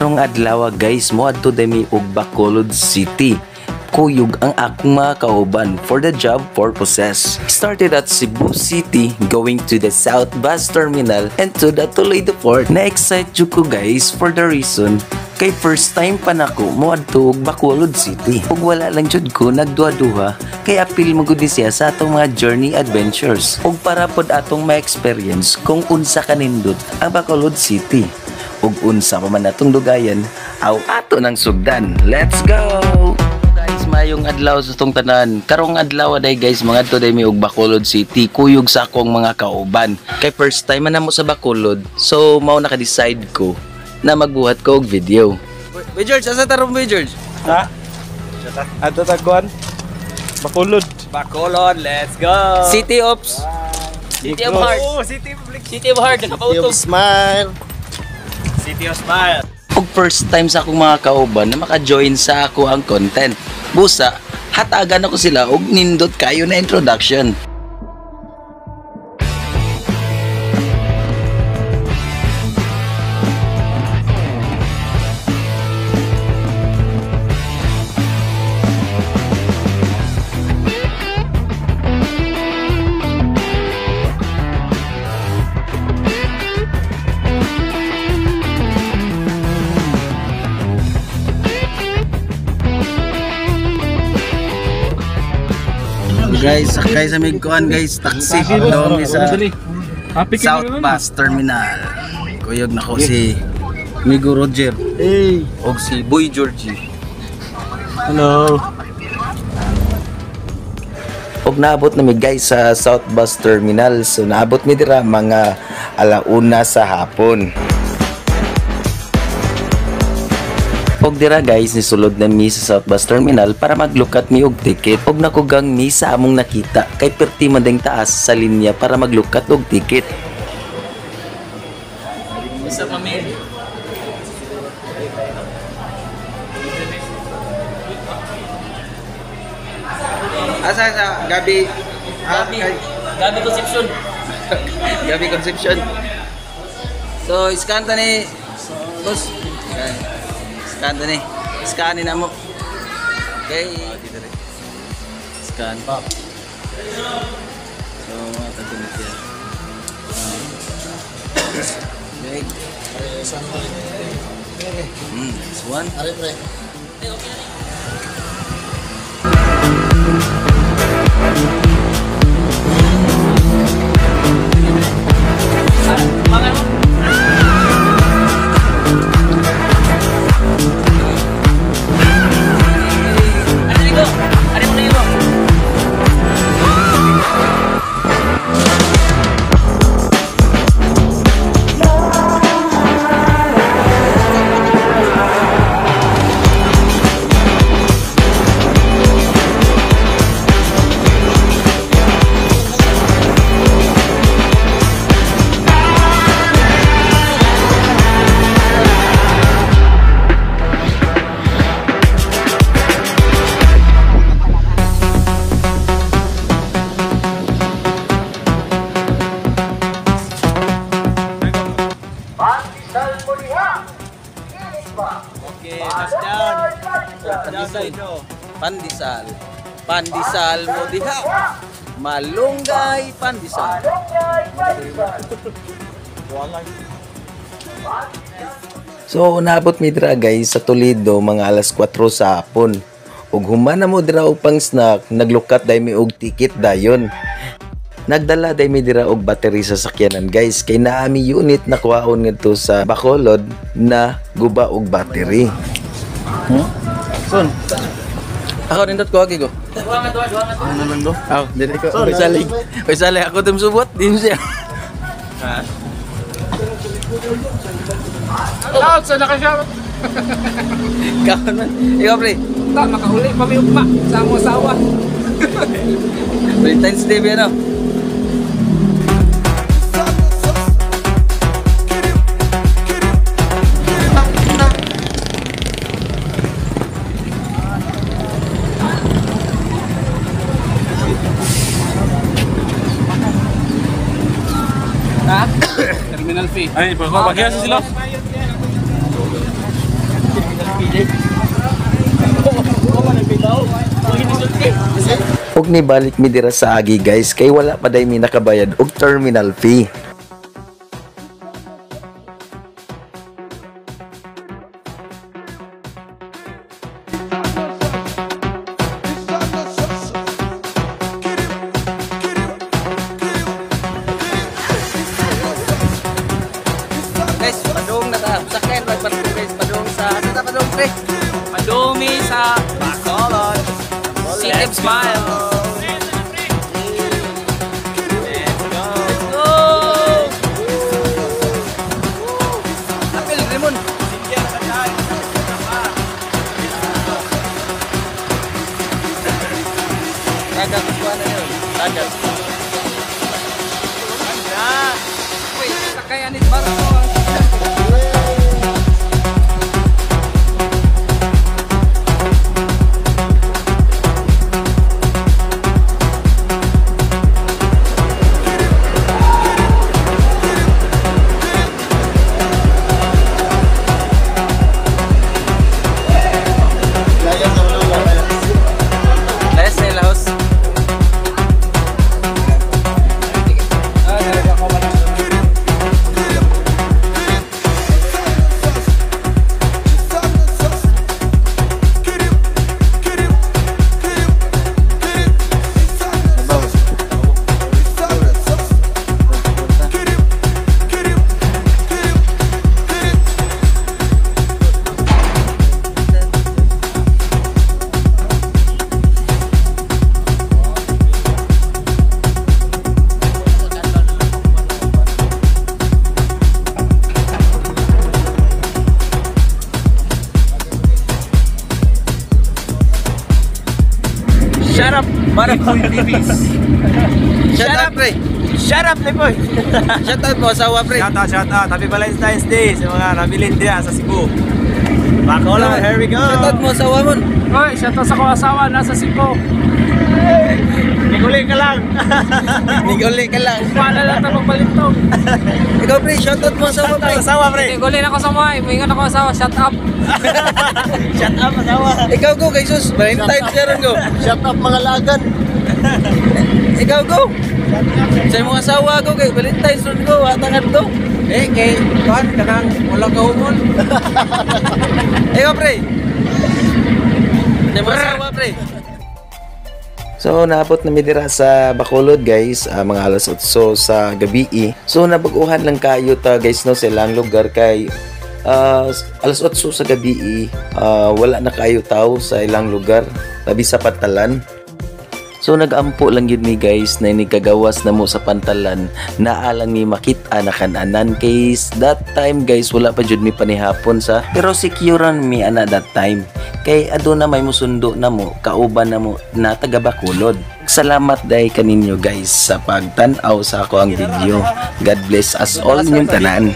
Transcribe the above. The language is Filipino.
Karong adlaw guys, moadto dami og Bacolod City. Kuyog ang akong mga kauban for the job purposes. Started at Cebu City, going to the South Bus Terminal and to the Toledo Port. Na-excite jud ko guys for the reason kay first time pa nako moadto og Bacolod City. Ug wala lang jud ko nagduha-duha kay apil mo gud ni siya sa atong mga journey adventures. Ug para pod atong ma-experience kung unsa kanindot ang Bacolod City. Ug unsa pa man atong dugayan, aw ato nang sugdan. Let's go! Guys, mayong adlaw sa tong tanan. Karong adlaw day guys, mga to day mi og Bacolod City. Kuyog sa akong mga kauban. Kay first time man namo sa Bacolod, so mao naka-decide ko na magbuhat ko og video. Boy George, asa tarong Boy George? Ha? Ato tagkuan. Bacolod. Bacolod, let's go! City Ops. City of Heart. Oh, City of City of Heart, nakapauto. Smile. City of Smile. Og first time sa akong mga kauban na maka-join sa ako ang content. Busa, hatagan ako sila og nindot kayo na introduction. Guys, sakay sa Migkuan guys, taxi doon sa South Bus Terminal. Kuyog na ko si Migo Roger o si Boy Georgie. Hello. Og naabot na mi guys sa South Bus Terminal. So naabot mi dira mga 1:00 sa hapon. Og dira guys, nisulod na mi sa South Bus Terminal para maglukat mi og ticket. Og nakugang mi sa among nakita kay perti man ding taas sa linya para maglukat og ticket. Isa pa mi. Asa sa Gabi? Gabi Concepcion. Gabi Concepcion. So, iskan ta ni boss. Scan to ni. Scanin na mo. Okay. Scan pa. So, matatunod yan. Okay. This one. Okay, touchdown. Pandesal. Pandesal mo diha. Malunggay pandesal. So naabot mi dira guys sa Toledo mga 4:00 sa hapon. Ug human na mo dira og pang snack, naglukat day mi og ticket dayon. Nagdala day mi dira og battery sa sakyanan guys kay naa mi unit na kuhaon ngadto sa Bacolod na guba og battery. Son. Ako nindot ko agi ko. Ano lang do? Aw, dili ko. Oy salig. Oy salig ako tum subot din siya. Ha? Out sa nakasya. Kaon man. Ikaw pre. Tak makahuli pa mi ugma sa among asawa. Valentine's Day ba no? Ha? Terminal fee. Ay, pagkakasa sila. Ug ni balik mi dira sa agi guys kay wala pa day mi nakabayad og terminal fee. Guys, padung na ta. Sakyan magpadung guys, padung sa padung pre. Padumi sa Bacolod. City of Smile. Let's go. Apil Rimon. Dagat kuan na yun. Dagat. Uy, sakayan ni Barco. Shut up, Maricoy Babies. Shut up, pre. Shut up, Maricoy. Shout out mo asawa, pre. Shout out. Happy Valentine's Day sa mga nabilin dira sa Cebu. Bacolod, here we go. Shout out mo asawa mo. Hoy, shout out sa kong asawa nasa Cebu. Niguli ka lang. Niguli ka lang. Paano lang tayo magbalintong? Ikaw, pre, shout out mo asawa, pre. Asawa, pre. Niguli na ako sa mga. Maingat ako asawa. Shut up. Shut up, asawa. Ikaw go, kay sus. Valentine's karon go. Shut up, mga lagan. Ikaw go. Sa imong asawa go kay Valentine's ron go, hatangan go. Kay Juan, kanang wala ka humon. Ikaw, pre. Sa imong asawa, pre. So naabot na mi dira sa Bacolod guys, mga alas 8 sa gabi. So nabaguhan lang kayo ta guys no sa ilang lugar kay alas 8 sa gabi wala na kayo tao sa ilang lugar, labi sa Pantalan. So nag-ampo lang yun mi guys na inigagawas na mo sa Pantalan na alang mi makita na kananan case that time guys wala pa jud mi panihapon sa pero securean mi ana that time kay aduna may musundo na mo kauban na mo na taga Bacolod. Salamat day kaninyo guys sa pagtan-aw sa ako ang video. God bless us all inyong tanan.